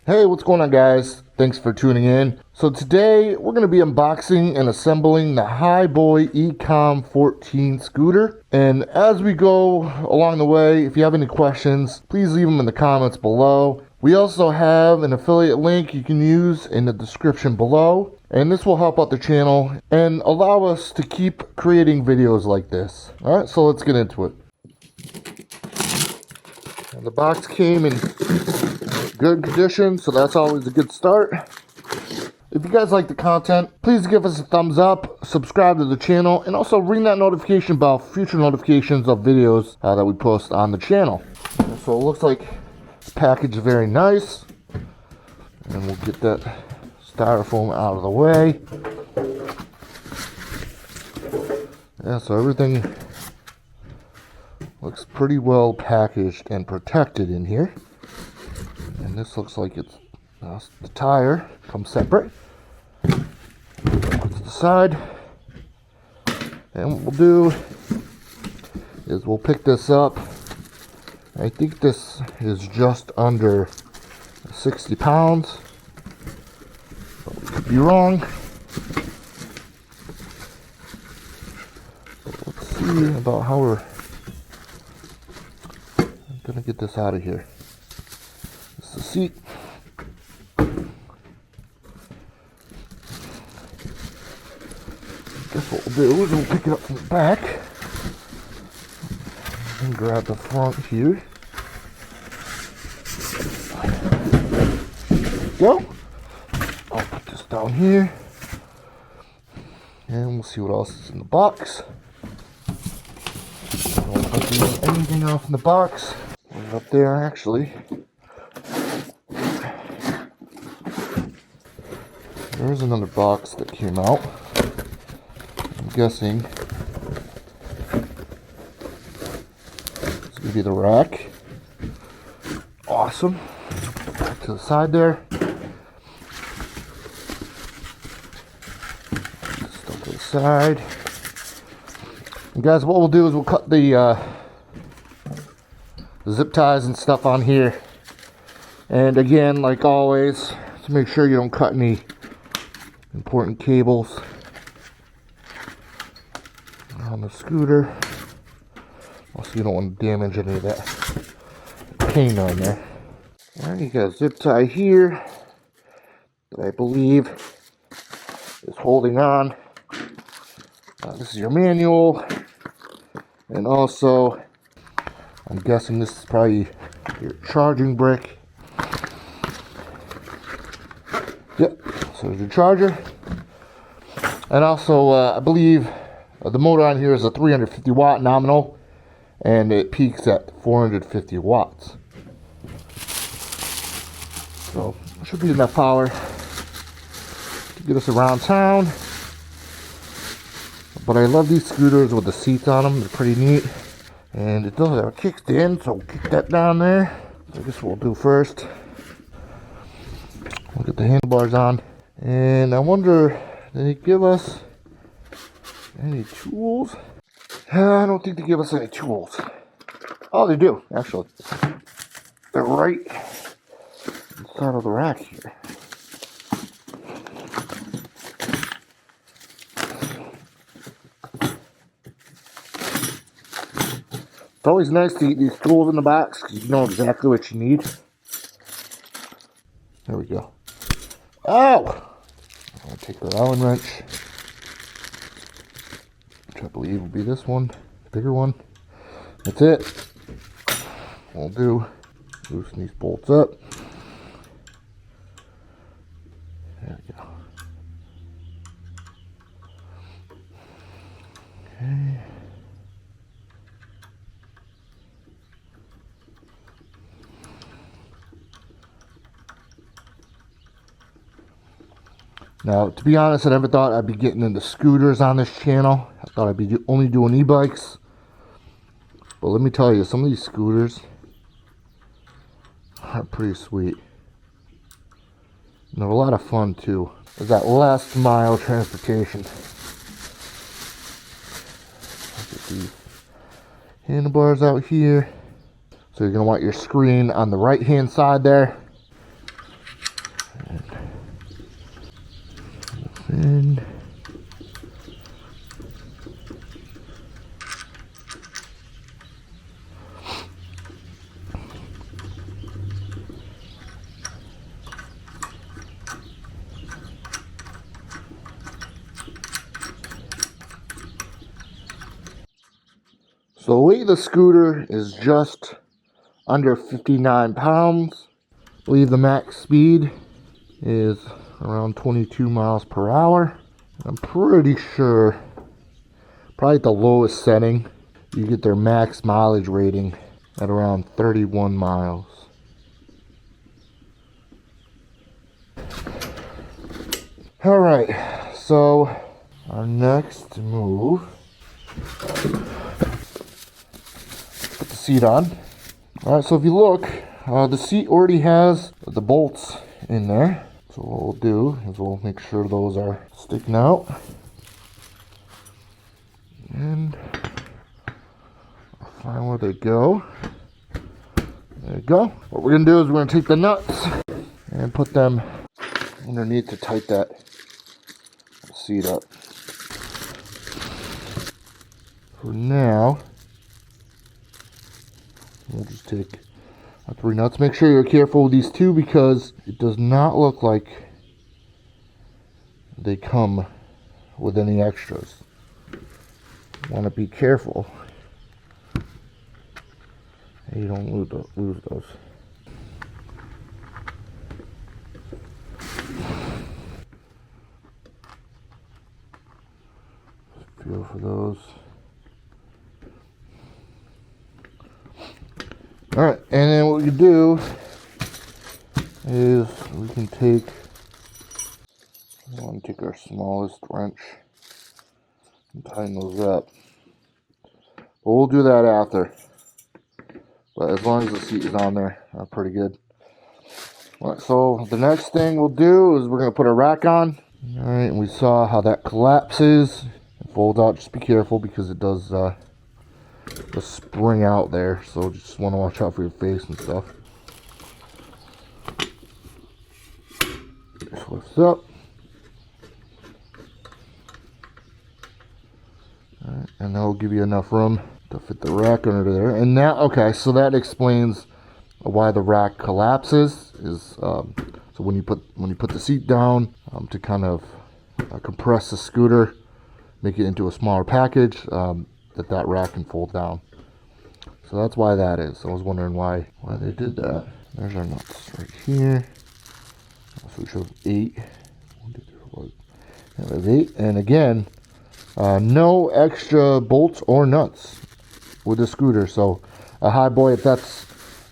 Hey, what's going on, guys? Thanks for tuning in. So today we're going to be unboxing and assembling the Hiboy ECOM 14 scooter. And as we go along the way, if you have any questions, please leave them in the comments below. We also have an affiliate link you can use in the description below. And this will help out the channel and allow us to keep creating videos like this. Alright, so let's get into it. And the box came in good condition, so that's always a good start. If you guys like the content, please give us a thumbs up, subscribe to the channel, and also ring that notification bell for future notifications of videos that we post on the channel. So it looks like this package is very nice, and we'll get that styrofoam out of the way. Yeah, so everything looks pretty well packaged and protected in here. And this looks like it's the tire comes separate. Put to the side. And what we'll do is we'll pick this up. I think this is just under 60 pounds. But we could be wrong. But let's see about how I'm gonna get this out of here. This is the seat. Guess what we'll do is we'll pick it up from the back and grab the front here. There we go. I'll put this down here and we'll see what else is in the box. I don't think there's anything else in the box. Right up there, actually. There's another box that came out. I'm guessing it's gonna be the rack. Awesome. Back to the side there. Stuff to the side. And guys, what we'll do is we'll cut the zip ties and stuff on here. And again, like always, to make sure you don't cut any important cables on the scooter. Also, you don't want to damage any of that paint on there. Alright, you got a zip tie here that I believe is holding on. This is your manual, and also I'm guessing this is probably your charging brick. Yep, so there's your charger. And also, I believe the motor on here is a 350 watt nominal, and it peaks at 450 watts. So, should be enough power to get us around town. But I love these scooters with the seats on them, they're pretty neat. And it does have a kickstand, so we'll kick that down there. So I guess what we'll do first, we'll get the handlebars on. And I wonder, did they give us any tools? I don't think they give us any tools. Oh, they do, actually. They're right inside of the rack here. It's always nice to get these tools in the box because you know exactly what you need. There we go. Oh! I'll take the Allen wrench, which I believe will be this one, the bigger one. That's it. What we'll do, loosen these bolts up. There we go. Okay. Now, to be honest, I never thought I'd be getting into scooters on this channel. I thought I'd be only doing e-bikes. But let me tell you, some of these scooters are pretty sweet. And they're a lot of fun, too. There's that last mile transportation. Get these handlebars out here. So you're going to want your screen on the right hand side there. So the weight of the scooter is just under 59 pounds. I believe the max speed is around 22 miles per hour. I'm pretty sure, probably at the lowest setting, you get their max mileage rating at around 31 miles. All right, so our next move, put the seat on. All right, so if you look, the seat already has the bolts in there. So what we'll do is we'll make sure those are sticking out. And I'll find where they go. There you go. What we're gonna do is we're gonna take the nuts and put them underneath to tighten that seat up. For now, we'll just take 3 nuts. Make sure you're careful with these 2 because it does not look like they come with any extras. Want to be careful. You don't lose those. Feel for those. All right, and then what we can do is we can take our smallest wrench and tighten those up. But we'll do that after. But as long as the seat is on there, pretty good. All right, so the next thing we'll do is we're going to put a rack on. All right, and we saw how that collapses and folds out. Just be careful because it does spring out there. So just want to watch out for your face and stuff. Just lifts up. All right, and that'll give you enough room to fit the rack under there. And now, okay, so that explains why the rack collapses. Is so when you put the seat down to kind of compress the scooter, make it into a smaller package, that rack can fold down. So that's why that is. I was wondering why they did that. There's our nuts right here. So we should have 8. 1, 2, 3, 4. Yeah, there's 8. And again, no extra bolts or nuts with the scooter. So a Hiboy, if that's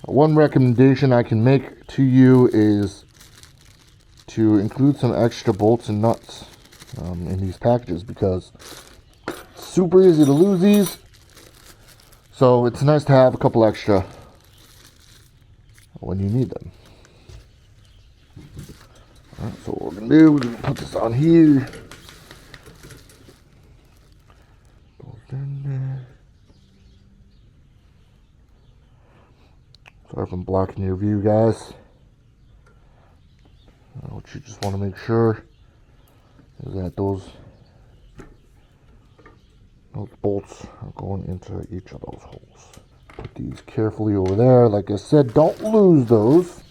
one recommendation I can make to you, is to include some extra bolts and nuts in these packages, because it's super easy to lose these. So it's nice to have a couple extra when you need them. All right, so what we're gonna do, we're gonna put this on here. Sorry if I'm blocking your view, guys. What you just want to make sure is that those bolts are going into each of those holes. Put these carefully over there. Like I said, don't lose those.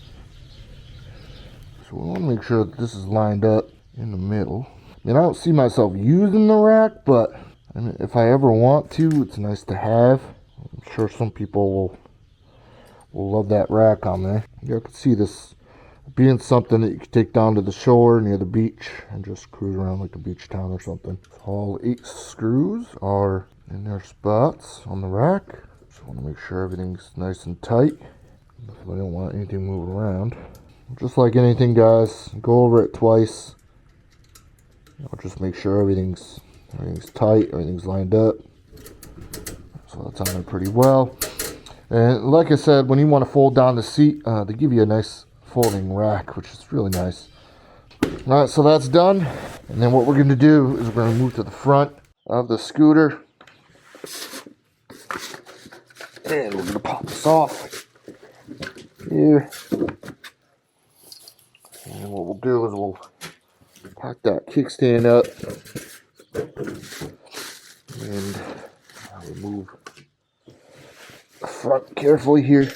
So we want to make sure that this is lined up in the middle. I mean, I don't see myself using the rack, but I mean, if I ever want to, it's nice to have. I'm sure some people will love that rack on there. You can see this being something that you could take down to the shore near the beach and just cruise around like a beach town or something. All 8 screws are in their spots on the rack. Just want to make sure everything's nice and tight. I don't want anything moving around. Just like anything, guys, go over it twice. Just make sure everything's tight, everything's lined up. So that's on there pretty well. And like I said, when you want to fold down the seat, they give you a nice folding rack, which is really nice. All right, so that's done. And then what we're going to do is we're going to move to the front of the scooter. And we're going to pop this off here. And what we'll do is we'll pack that kickstand up. And remove the front carefully here.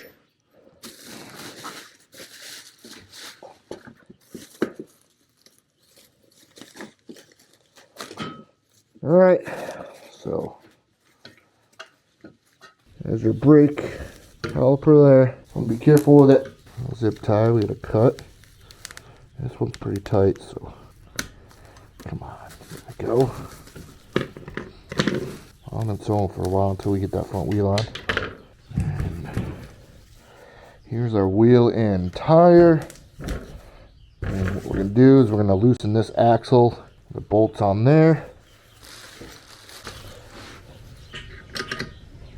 All right, so There's your brake caliper there. So be careful with it. Zip tie, we got a cut. This one's pretty tight, so come on, there we go. On its own for a while until we get that front wheel on. And here's our wheel and tire. And what we're gonna do is we're gonna loosen this axle. The bolts on there.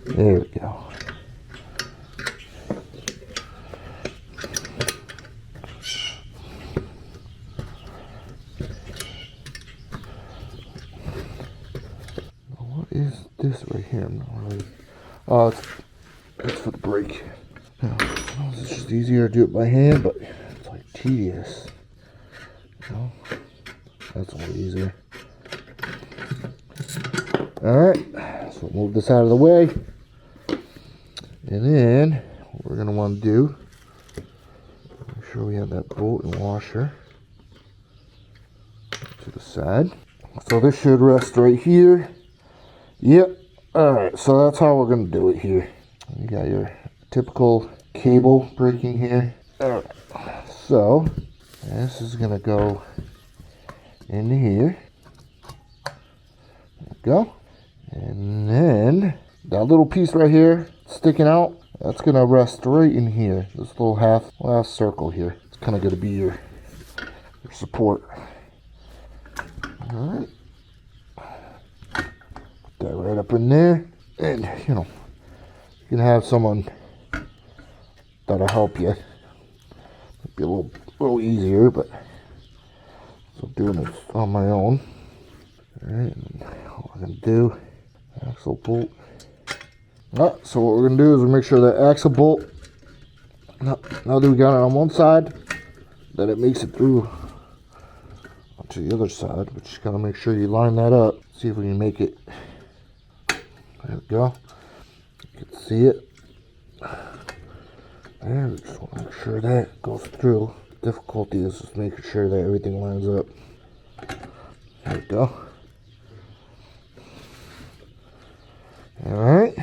There we go. What is this right here? I'm not really. Oh, it's for the brake. Now, it's just easier to do it by hand, but it's like tedious. You know? That's a little easier. Alright, so move this out of the way. And then, what we're going to want to do, make sure we have that bolt and washer to the side. So this should rest right here. Yep. Alright, so that's how we're going to do it here. You got your typical cable breaking here. Alright, so this is going to go into here. There we go. And then that little piece right here sticking out, that's going to rest right in here. This little half circle here. It's kind of going to be your support. Alright. Put that right up in there. And, you know, you can have someone that'll help you. It'll be a little easier, but so doing it on my own. Alright, what we're going to do, axle bolt. So what we're going to do is we'll make sure that axle bolt, now that we got it on one side, that it makes it through onto the other side. But you got to make sure you line that up. See if we can make it. There we go. You can see it. There, we just want to make sure that goes through. The difficulty is just making sure that everything lines up. There we go. Alright.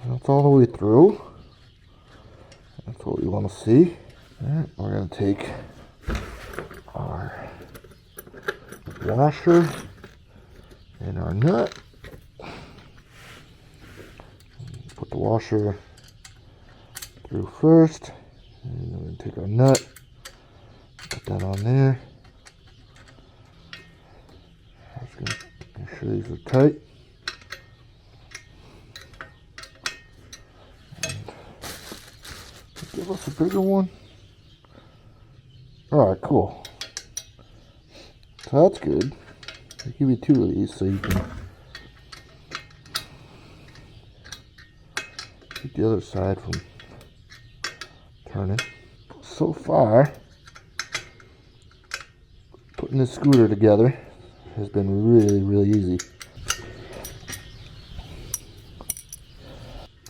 That's all the way through. That's what we want to see. Alright, we're going to take our washer and our nut. Put the washer through first. And we're going to take our nut. Put that on there. Just going to make sure these are tight. Give us a bigger one. Alright, cool. So that's good. I'll give you 2 of these so you can keep the other side from turning. So far, putting this scooter together has been really easy.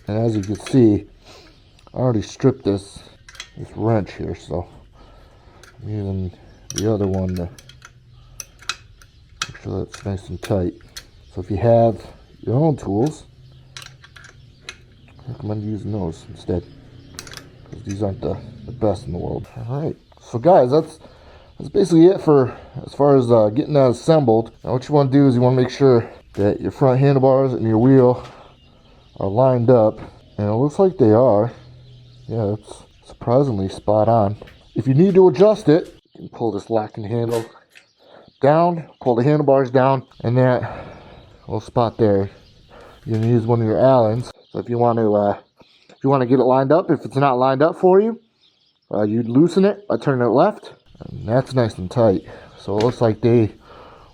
And as you can see, I already stripped this wrench here, so I'm using the other one to make sure that's nice and tight. So if you have your own tools, I recommend using those instead, because these aren't the best in the world. Alright, so guys, that's basically it for as far as getting that assembled. Now what you want to do is you want to make sure that your front handlebars and your wheel are lined up, and it looks like they are. Yeah, it's surprisingly spot on. If you need to adjust it, you can pull this locking handle down, pull the handlebars down, and that little spot there, you can use one of your Allens. So if you want to get it lined up, if it's not lined up for you, you'd loosen it by turning it left, and that's nice and tight. So it looks like they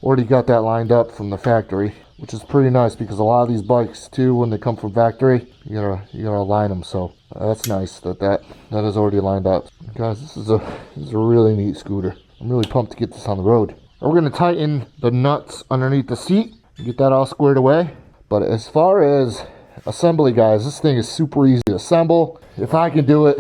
already got that lined up from the factory, which is pretty nice, because a lot of these bikes too, when they come from factory, you gotta align them. So that's nice that is already lined up. Guys, this is a really neat scooter. I'm really pumped to get this on the road. We're gonna tighten the nuts underneath the seat and get that all squared away. But as far as assembly, guys, this thing is super easy to assemble. If I can do it,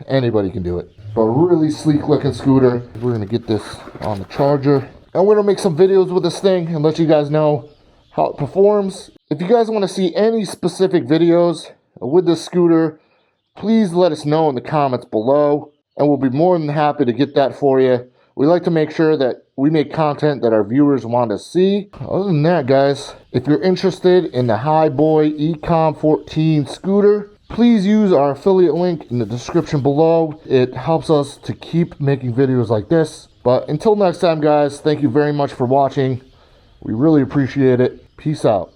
anybody can do it. But really sleek looking scooter. We're gonna get this on the charger, and we're gonna make some videos with this thing and let you guys know how it performs. If you guys want to see any specific videos with this scooter, please let us know in the comments below, and we'll be more than happy to get that for you. We like to make sure that we make content that our viewers want to see. Other than that, guys, if you're interested in the Hiboy ECOM 14 scooter, please use our affiliate link in the description below. It helps us to keep making videos like this. But until next time, guys, thank you very much for watching. We really appreciate it. Peace out.